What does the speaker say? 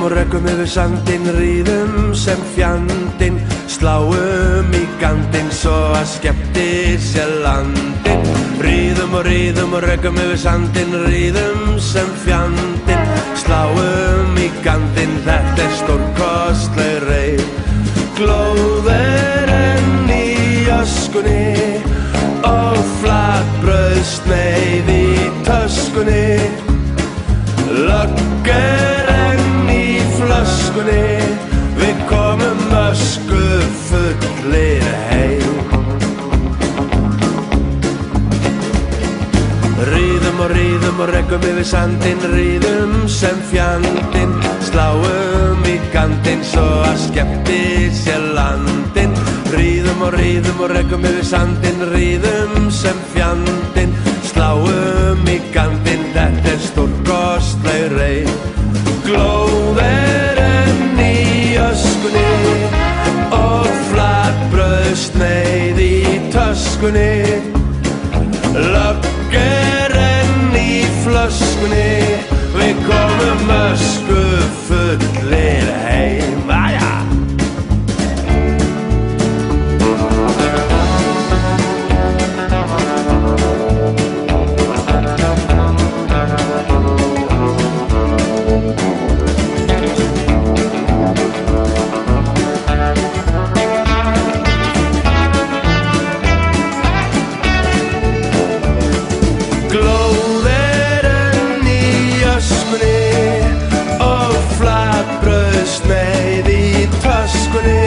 og rökkum yfir sandinn, ríðum sem fjandinn, sláum í gandinn svo að skemmti sér landinn. Ríðum og rökkum yfir sandinn, ríðum sem fjandinn, sláum í gandinn, þetta stórkostleg reið. Glóð enn í öskunni og flatbrauðsneið í töskunni. Lögg enn í flöskunni, við komum öskufullir heim. Ríðum og rökkum yfir sandinn, ríðum sem fjandinn, sláum í gandinn svo að skemmti sér landinn. Ríðum og rökkum yfir sandinn, ríðum sem fjandinn, sláum í gandinn, þetta stórkostleg reið. Glóð enn í öskunni og flatbrauðsneið í töskunni. Lögg enn í flöskunni, við komum öskufullir heim. Sneið í töskunni.